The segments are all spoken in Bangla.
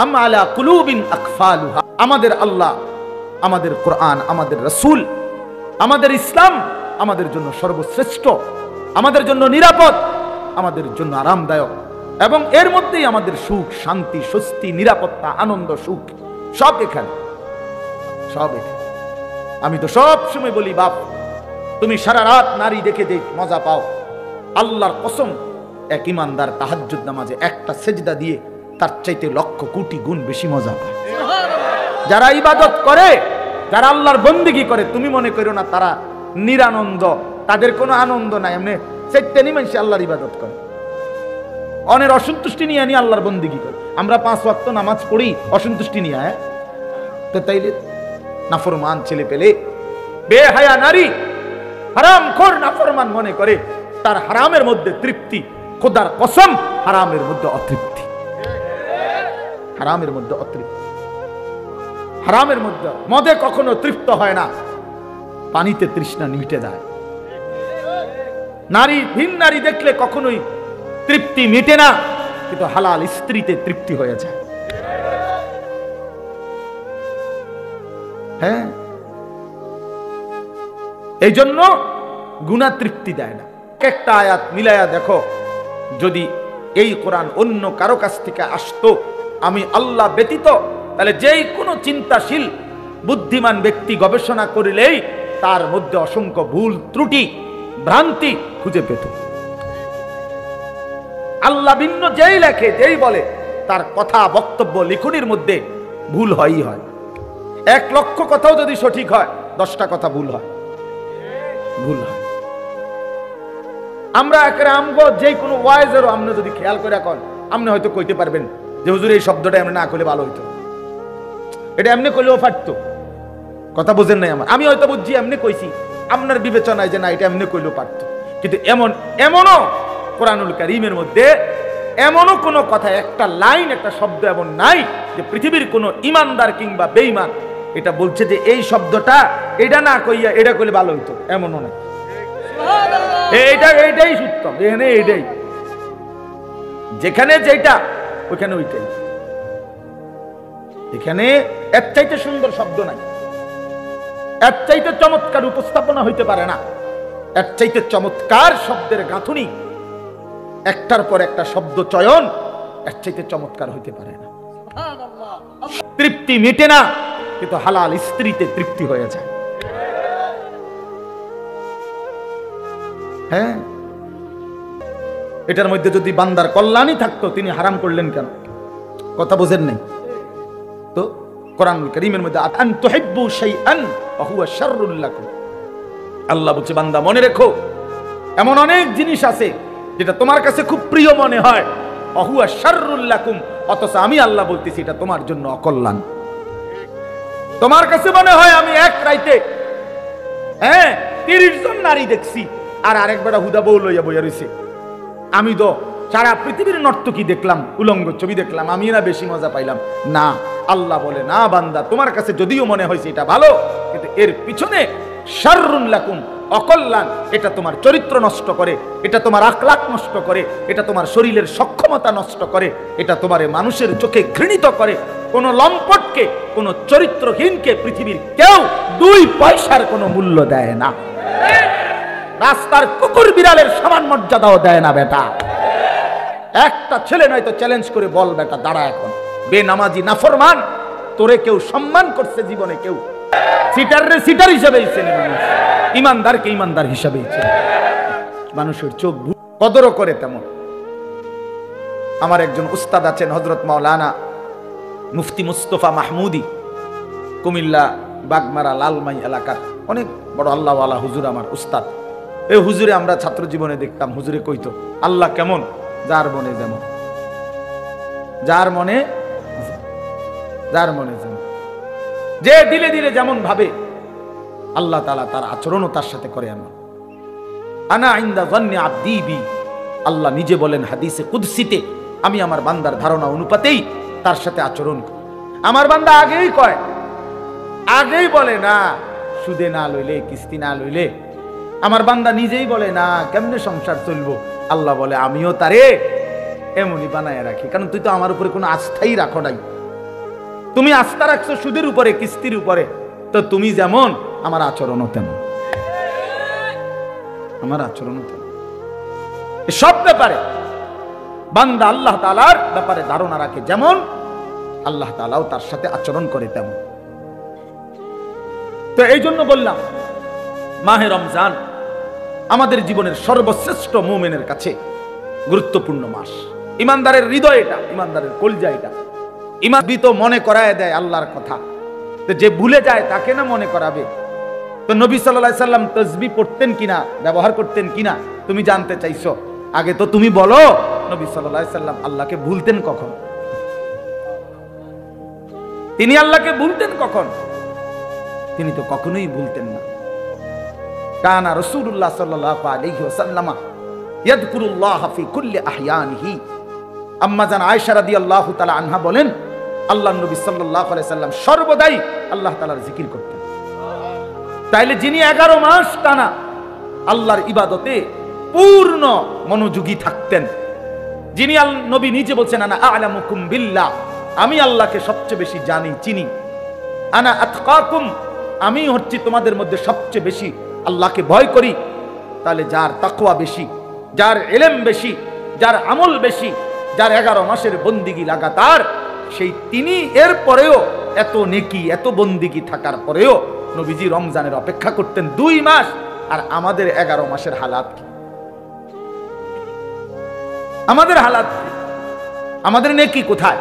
আম আলা কুলুবিন আকফালুহা। আমাদের আল্লাহ, আমাদের কোরআন, আমাদের রাসূল, আমাদের ইসলাম আমাদের জন্য সর্বশ্রেষ্ঠ, আমাদের জন্য নিরাপদ, আমাদের জন্য আরামদায়ক, এবং এর মধ্যেই আমাদের সুখ, শান্তি, স্বস্তি, নিরাপত্তা, আনন্দ, সুখ সব এখানে, সব এখানে। আমি তো সব সময় বলি, বাপ তুমি সারা রাত নারী দেখে যে মজা পাও, আল্লাহর কসম এক ইমানদার তাহাজ্জুদ নামাজে একটা সেজদা দিয়ে তার চাইতে লক্ষ কোটি গুণ বেশি মজা পায়। যারা ইবাদত করে, যারা আল্লাহর বন্দেগী করে, তুমি মনে করো না তারা নিরানন্দ, তাদের কোনো আনন্দ নাই। এমনি সেটানি মানুষ আল্লাহর ইবাদত করে, অনেক অসন্তুষ্টি নিয়ে আনি আল্লাহর বন্দেগী করে। আমরা 5 ওয়াক্ত নামাজ পড়ি অসন্তুষ্টি নিয়ে, হ্যাঁ? তো তাইলে নাফরমান ছেলে পেলে, বেহায়া নারী, হারামখোর নাফরমান মনে করে তার হারামের মধ্যে তৃপ্তি। খোদার কসম, হারামের মধ্যে অতৃপ্তি, হারামের মধ্যে অতৃপ্তি। হারামের মধ্যে মদে কখনো তৃপ্ত হয় না, পানিতে তৃষ্ণা মিটে যায়। নারী, ভিন নারী দেখলে কখনোই তৃপ্তি মিটে না, কিন্তু হালাল স্ত্রীতে তৃপ্তি হয়ে যায়। হ্যাঁ, এই জন্য গুনাহ তৃপ্তি দেয় না। একটা আয়াত মিলায়া দেখো, যদি এই কোরআন অন্য কারো কাছ থেকে আসতো আমি আল্লাহ ব্যতীত, তাহলে যেই কোনো চিন্তাশীল বুদ্ধিমান ব্যক্তি গবেষণা করিলেই তার মধ্যে অসংখ্য ভুল, ত্রুটি, ভ্রান্তি খুঁজে পেত। আল্লাহ ভিন্ন যেই লেখে, যেই বলে, তার কথা, বক্তব্য, লিখনির মধ্যে ভুল হয়ই হয়। 1 লক্ষ কথাও যদি সঠিক হয়, 10টা কথা ভুল হয়, ভুল হয়। আমরা একেবারে আমগো যে কোনো ওয়াইজেরও আপনি যদি খেয়াল করে রাখেন, আপনি হয়তো কইতে পারবেন যে হুজুর এই শব্দটা এমনি না করলে ভালো হইতো, এটা এমনি করলেও পারতো। কথা বুঝেন নাই আমার? আমি হয়তো বুঝছি এমনি কইছি, আপনার বিবেচনায় যে না এটা এমনি কইলেও পারতো। কিন্তু এমনও কোরআনুল কারীমের মধ্যে এমনও কোনো কথা, একটা লাইন, একটা শব্দ এমন নাই যে পৃথিবীর কোনো ইমানদার কিংবা বেঈমান এটা বলছে যে এই শব্দটা এটা না কইয়া এটা কইলে ভালো হইতো, এমনও নাই। এইটাই উত্তম, এখানে এইটাই, যেখানে যেটা ওইখানে ওইটাই। এখানে এর চাইতে সুন্দর শব্দ নাই, এর চাইতে চমৎকার উপস্থাপনা হইতে পারে না, এর চাইতে চমৎকার শব্দের গাঁথুনি, একটার পর একটা শব্দ চয়ন এর চাইতে চমৎকার হইতে পারে না। তৃপ্তি মিটে না, কিন্তু হালাল স্ত্রীতে তৃপ্তি হয়ে যায়। হ্যাঁ, এটার মধ্যে যদি বান্দার কল্যাণই থাকতো, তিনি হারাম করলেন কেন? কথা বুঝেন নাই তো? কোরআনুল কারীমের মধ্যে আন তুহিব্বু শাইআন ওয়া হুয়া শাররুল লাকুম, আল্লাহ বলছে বান্দা মনে রেখো, এমন অনেক জিনিস আছে যেটা তোমার কাছে খুব প্রিয় মনে হয়, ওয়া হুয়া শাররুল লাকুম, অথচ আমি আল্লাহ বলতেছি এটা তোমার জন্য অকল্যাণ। তোমার কাছে মনে হয় আমি এক রাইতে 30 জন নারী দেখছি, আর আরেকবার হুদা বউ লইয়া বইয়া রইছে। আমি তো সারা পৃথিবীর নর্তকী দেখলাম, উলঙ্গ ছবি দেখলাম, আমি না বেশি মজা পাইলাম না। আল্লাহ বলে না বান্দা, তোমার কাছে যদিও মনে হয়েছে এটা ভালো, কিন্তু এর পিছনে শাররুন লাকুম, অকল্যাণ। এটা তোমার চরিত্র নষ্ট করে, এটা তোমার আখলাক নষ্ট করে, এটা তোমার শরীরের সক্ষমতা নষ্ট করে, এটা তোমার মানুষের চোখে ঘৃণিত করে। কোন লম্পটকে, কোন চরিত্রহীনকে পৃথিবীর কেউ 2 পয়সার কোনো মূল্য দেয় না। রাস্তার কুকুর বিড়ালের সমান মর্যাদাও দেয় না বেটা। একটা ছেলে নয়তো চ্যালেঞ্জ করে বল বেটা দাঁড়া, এখন বেনামাজি নাফরমান, তোরে কেউ সম্মান করছে জীবনে? কেউ সিটাররে সিটার হিসেবেই চেনে মানুষ, ইমানদারকে ইমানদার হিসেবেই চেনে। মানুষের চোখ কদরও করে তেমন। আমার একজন উস্তাদ আছেন, হযরত মাওলানা মুফতি মুস্তফা মাহমুদি, কুমিল্লা বাগমারা লালমাই এলাকার অনেক বড় আল্লাহওয়ালা হুজুর, আমার উস্তাদ। এই হুজুরে আমরা ছাত্র জীবনে দেখতাম, হুজুরে কইতো আল্লাহ কেমন, যার মনে যেমন, যার মনে যেমন, যে দিলে দিলে যেমন ভাবে আল্লাহ তাআলা তার আচরণও তার সাথে করে এমন। আনা ইনদা যান্নি আবদি বি, আল্লাহ নিজে বলেন হাদিসে কুদসিতে, আমি আমার বান্দার ধারণা অনুপাতেই তার সাথে আচরণ করি। আমার বান্দা আগেই কয়, আগেই বলে না সুদে না লইলে, কিস্তি না লইলে। আমার বান্দা নিজেই বলে না কেমনে সংসার চলবো। আল্লাহ বলে আমিও তারে এমনই বানায় রাখি, কারণ তুই তো আমার উপরে কোনো আস্থাই রাখো নাই, তুমি আস্থা রাখছো সুদের উপরে, কিস্তির উপরে, তো তুমি যেমন আমার আচরণও তেমন, আমার আচরণও তেমন। সব ব্যাপারে বান্দা আল্লাহ তাআলার ব্যাপারে ধারণা রাখে যেমন, আল্লাহ তাআলাও তার সাথে আচরণ করে তেমন। তো এই জন্য বললাম মাহে রমজান আমাদের জীবনের সর্বশ্রেষ্ঠ মুমিনের কাছে গুরুত্বপূর্ণ মাস। ইমানদারের হৃদয় এটা, ইমানদারের কলজা এটা। ইমান তো মনে করায় দেয় আল্লাহর কথা, তো যে ভুলে যায় তাকে না মনে করাবে। তো নবী সাল্লাল্লাহু আলাইহি সাল্লাম তাসবিহ পড়তেন কিনা, ব্যবহার করতেন কিনা তুমি জানতে চাইছো, আগে তো তুমি বলো নবী সাল্লাল্লাহু আলাইহি সাল্লাম আল্লাহকে ভুলতেন কখন? তিনি আল্লাহকে ভুলতেন কখন? তিনি তো কখনোই ভুলতেন না। কানা রাসূলুল্লাহ সাল্লাল্লাহু আলাইহি ওয়াসাল্লাম ইয়াযকুরুল্লাহ ফি কুল্লি আহয়ানিহি। আম্মা জান আয়েশা রাদিয়াল্লাহু তাআলা আনহা বলেন, আল্লাহর নবী সাল্লাল্লাহু আলাইহি সাল্লাম সর্বদাই আল্লাহ তাআলার জিকির করতেন। তাইলে যিনি 11 মাস টানা আল্লাহর ইবাদতে পূর্ণ মনোযোগী থাকতেন, যিনি নবী নিজে বলছেন আনা আ'লামুকুম বিল্লাহ, আমি আল্লাহকে সবচেয়ে বেশি জানি চিনি, আনা আতকাকুম, আমি হচ্ছি তোমাদের মধ্যে সবচেয়ে বেশি আল্লাহকে ভয় করি। তাহলে যার তাকওয়া বেশি, যার ইলম বেশি, যার আমল বেশি, যার 11 মাসের বন্দিগি লাগাতার, সেই তিনি এর পরেও এত নেকি এত বন্দিগি থাকার পরেও নবীজি রমজানের অপেক্ষা করতেন 2 মাস। আর আমাদের 11 মাসের হালাত কি? আমাদের হালাত কি? আমাদের নেকি কোথায়?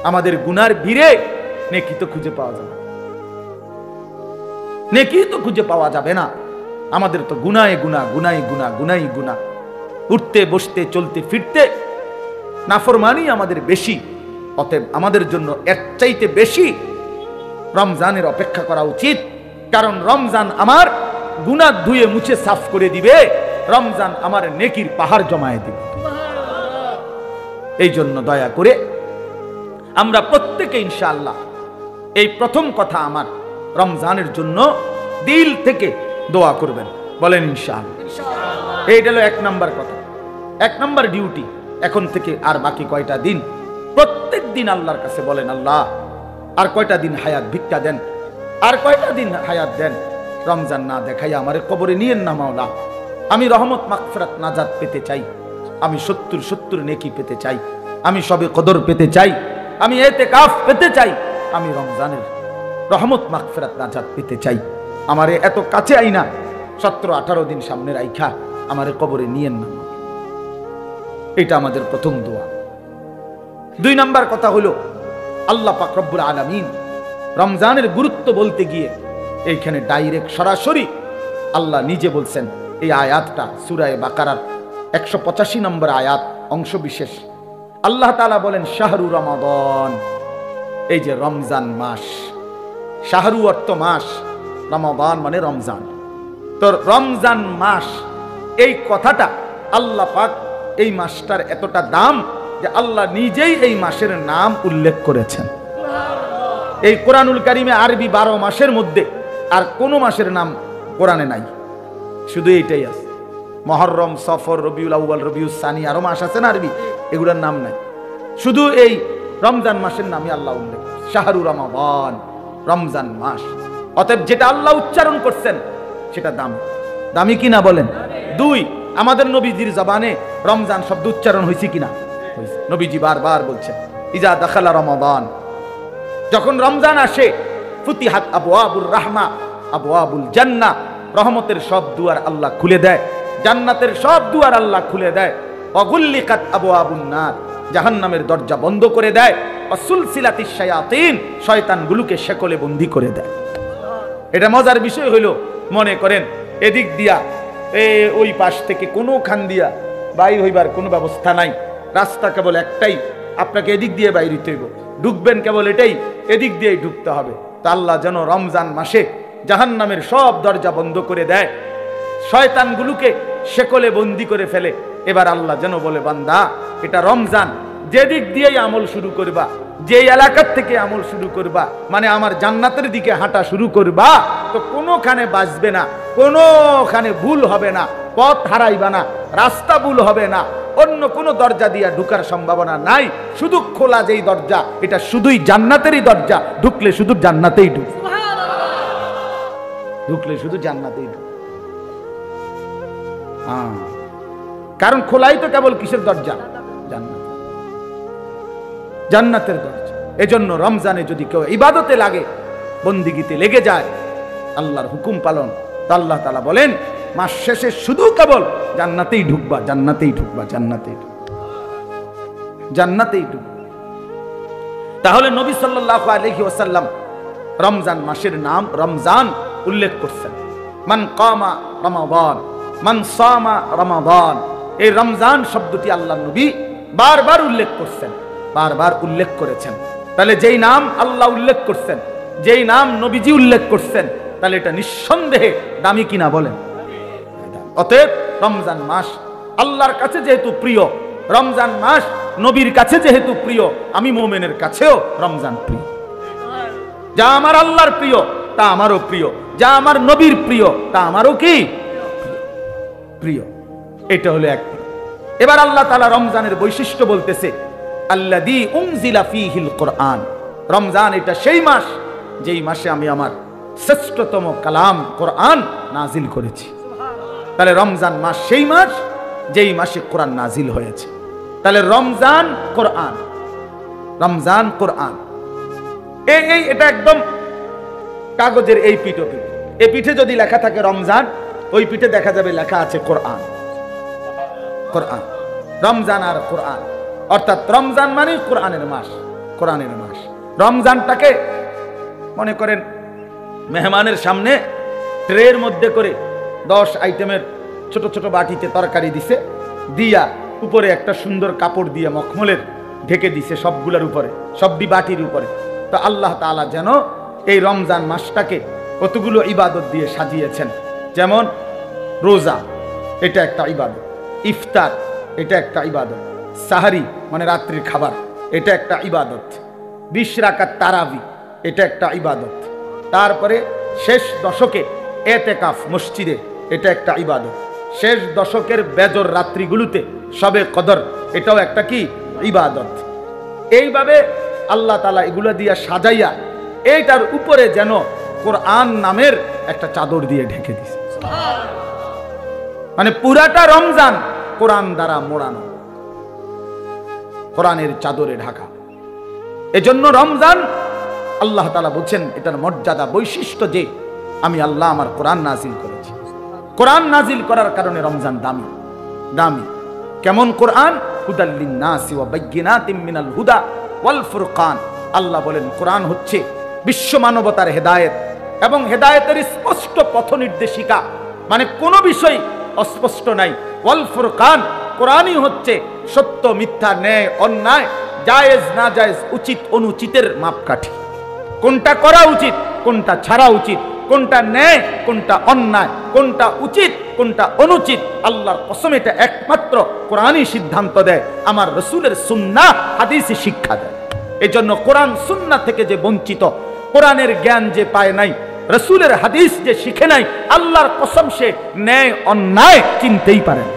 আমাদের গুনার ভিড়ে নেকি তো খুঁজে পাওয়া যাবে, নেকি তো খুঁজে পাওয়া যাবে না। আমাদের তো গুনায় গুনাহ, গুনাই গুনাহ, গুনাই গুনাহ, উঠতে বসতে চলতে ফিরতে নাফরমানি আমাদের বেশি। অতএব আমাদের জন্য এর চাইতে বেশি রমজানের অপেক্ষা করা উচিত, কারণ রমজান আমার গুনাহ ধুয়ে মুছে সাফ করে দিবে, রমজান আমার নেকির পাহাড় জমায়ে দিবে। এই জন্য দয়া করে আমরা প্রত্যেকে ইনশাআল্লাহ, এই প্রথম কথা আমার, রমজানের জন্য দিল থেকে দোয়া করবেন, বলেন ইনশাআল্লাহ। এইটা হলো 1 নাম্বার কথা, 1 নাম্বার ডিউটি। এখন থেকে আর বাকি কয়টা দিন প্রত্যেক দিন আল্লাহর কাছে বলেন, আল্লাহ আর কয়টা দিন হায়াত ভিক্ষা দেন, আর কয়টা দিন হায়াত দেন, রমজান না দেখাইয়া আমারে কবরে নিয়েন না মাওলা। আমি রহমত মাগফিরাত নাজাত পেতে চাই, আমি 70 নেকি পেতে চাই, আমি সবে কদর পেতে চাই, আমি ইতিকাফ পেতে চাই, আমি রমজানের রহমত মাগফিরাত নাজাত পেতে চাই। আমারে এত কাছে আইনা 17-18 দিন সামনে রাইখা আমারে কবরে নিয়েন না। এটা আমাদের প্রথম দোয়া। 2 নাম্বার কথা হলো, আল্লাহ পাক রব্বুল আলামিন রমজানের গুরুত্ব বলতে গিয়ে এইখানে ডাইরেক্ট সরাসরি আল্লাহ নিজে বলছেন। এই আয়াতটা সূরা বাকারার 185 নম্বর আয়াত অংশ বিশেষ। আল্লাহ তাআলা বলেন শাহরু রমাদান, এই যে রমজান মাস, শাহরু অর্থ মাস, রমাদান মানে রমজান। তো রমজান মাস, এই কথাটা আল্লাহ পাক এই মাসটার এতটা দাম যে আল্লাহ নিজেই এই মাসের নাম উল্লেখ করেছেন। এই কোরআনুল কারিমে আরবি 12 মাসের মধ্যে আর কোন মাসের নাম কোরআনে নাই, শুধু এইটাই আছে। মুহররম, সফর, রবিউল আউয়াল, রবিউস সানি, আরো মাস আছে না আরবি, এগুলোর নাম নাই, শুধু এই রমজান মাসের নামই আল্লাহ উল্লেখ, শাহরু রমাদান, রমজান মাস। অতএব যেটা আল্লাহ উচ্চারণ করছেন সেটা দামি কিনা বলেন? 2, আমাদের নবীজির জবানে রমজান শব্দ উচ্চারণ হয়েছে কিনা? নবীজি বারবার বলছেন ইজা দাখালা রমাদান, যখন রমজান আসে, ফুতিহাত আবওয়াবুর রাহমা, আবওয়াবুল জান্নাহ, রহমতের সব দুয়ার আল্লাহ খুলে দেয়, জান্নাতের সব দুয়ার আল্লাহ খুলে দেয়। ওয়াগুল্লিকাত আবওয়াবুন নার, জাহান্নামের দরজা বন্ধ করে দেয়। ওয়াসুলসিলাতিশ শায়াতিন, শয়তানগুলোকে শেকলে বন্দী করে দেয়। এটা মজার বিষয় হইল, মনে করেন এদিক দিয়া ওই পাশ থেকে কোনো খান দিয়া বাইর হইবার কোনো ব্যবস্থা নাই, রাস্তা কেবল একটাই, আপনাকে এদিক দিয়ে বাইর হইতে হইব, ঢুকবেন কেবল এটাই, এদিক দিয়েই ঢুকতে হবে। তা আল্লাহ যেন রমজান মাসে জাহান্নামের সব দরজা বন্ধ করে দেয়, শয়তানগুলোকে শেকলে বন্দী করে ফেলে। এবার আল্লাহ যেন বলে, বান্দা এটা রমজান, যেদিক দিয়েই আমল শুরু করবা, যে এলাকার থেকে আমল শুরু করবা, মানে আমার জান্নাতের দিকে হাঁটা শুরু করবা, তো কোনোখানে বাঁচবে না, কোনোখানে ভুল হবে না, পথ হারাইবা না, রাস্তা ভুল হবে না, অন্য কোনো দরজা দিয়া ঢুকার সম্ভাবনা নাই। শুধু খোলা যেই দরজা, এটা শুধুই জান্নাতেরই দরজা, ঢুকলে শুধু জান্নাতেই ঢুকলে শুধু জান্নাতেই ঢুক। কারণ খোলাই তো কেবল কিসের দরজা? জান্নাতের দরজা। এজন্য রমজানে যদি কেউ ইবাদতে লাগে, বন্দিগিতে লেগে যায়, আল্লাহর হুকুম পালন, তো আল্লাহ তাআলা বলেন মাস শেষে শুধু কেবল জান্নাতেই ঢুকবা, জান্নাতেই ঢুকবা, জান্নাতেই ঢুকবা, জান্নাতেই ঢুকবা। তাহলে নবী সাল্লাল্লাহু আলাইহি ওয়াসাল্লাম রমজান মাসের নাম রমজান উল্লেখ করছেন। মান কামা রমাদান, মান সামা রমাদান, এই রমজান শব্দটি আল্লাহ নবী বারবার উল্লেখ করছেন, বারবার উল্লেখ করেছেন। তাহলে যেই নাম আল্লাহ উল্লেখ করছেন, যেই নাম নবীজি উল্লেখ করছেন, তাহলে এটা নিঃসন্দেহে দামি কিনা বলেন? অতএব রমজান মাস আল্লাহর কাছে যেহেতু প্রিয়, রমজান মাস নবীর কাছে যেহেতু প্রিয়, আমি মুমিনের কাছেও রমজান প্রিয়। যা আমার আল্লাহর প্রিয় তা আমারও প্রিয়, যা আমার নবীর প্রিয় তা আমারও কি প্রিয়। এটা হলো এক। এবার আল্লাহ তাআলা রমজানের বৈশিষ্ট্য বলতেছে, আল্লাযী উনজিলা ফীহিল কুরআন। রমজান এটা সেই মাস যেই মাসে আমি আমার শ্রেষ্ঠতম কালাম কোরআন নাজিল করেছি। তাহলে রমজান মাস সেই মাস যেই মাসে কোরআন নাজিল হয়েছে। তাহলে রমজান কোরআন, রমজান কোরআন, এই এটা একদম কাগজের এই পিঠে, এই পিঠে যদি লেখা থাকে রমজান, ওই পিঠে দেখা যাবে লেখা আছে কোরআন। কোরআন, রমজান আর কোরআন, অর্থাৎ রমজান মানে কোরআনের মাস, কোরআনের মাস। রমজানটাকে মনে করেন মেহমানের সামনে ট্রের মধ্যে করে 10 আইটেমের ছোট ছোট বাটিতে তরকারি দিছে, দিয়া উপরে একটা সুন্দর কাপড় দিয়ে মখমলের ঢেকে দিছে সবগুলোর উপরে, সবটি বাটির উপরে। তো আল্লাহ তাআলা যেন এই রমজান মাসটাকে কতগুলো ইবাদত দিয়ে সাজিয়েছেন। যেমন রোজা, এটা একটা ইবাদত। ইফতার, এটা একটা ইবাদত। সাহারি মানে রাত্রির খাবার, এটা একটা ইবাদত। 20 রাকাত তারাবি, এটা একটা ইবাদত। তারপরে শেষ দশকে এতেকাফ মসজিদে, এটা একটা ইবাদত। শেষ দশকের বেজর রাত্রিগুলোতে শবে কদর, এটাও একটা কি ইবাদত। এইভাবে আল্লাহ তাআলা এগুলো দিয়ে সাজাইয়া এইটার উপরে যেন কোরআন নামের একটা চাদর দিয়ে ঢেকে দিছে। মানে পুরাটা রমজান কোরআন দ্বারা মোড়ানো, কোরআনের চাদরে ঢাকা। এজন্য রমজান আল্লাহ তাআলা বলছেন এটার মর্যাদা, বৈশিষ্ট্য যে আমি আল্লাহ আমার কোরআন নাজিল করেছি। কোরআন নাজিল করার কারণে রমজান দামি। দামি কেমন? কোরআন হুদাল লিন্নাসি ওয়া বাইয়িনাতিম মিনাল হুদা ওয়াল ফুরকান। আল্লাহ বলেন কোরআন হচ্ছে বিশ্ব মানবতার হেদায়েত এবং হেদায়েতের স্পষ্ট পথ নির্দেশিকা, মানে কোনো বিষয় অস্পষ্ট নাই। ওয়াল ফুরকান, কোরআনই হচ্ছে সত্য মিথ্যা, ন্যায় অন্যায়, জায়েজ না জায়েজ, উচিত অনুচিতের মাপকাঠি। কোনটা করা উচিত, কোনটা ছাড়া উচিত, কোনটা ন্যায়, কোনটা অন্যায়, কোনটা উচিত, কোনটা অনুচিত, আল্লাহর কসম এটা একমাত্র কোরআনই সিদ্ধান্ত দেয়। আমার রাসূলের সুন্নাহ হাদিসে শিক্ষা দেয়। এজন্য কোরআন সুন্নাহ থেকে যে বঞ্চিত, কোরআনের জ্ঞান যে পায় নাই, রাসূলের হাদিস যে শিখে নাই, আল্লাহর কসম সে ন্যায় অন্যায় চিনতেই পারে না।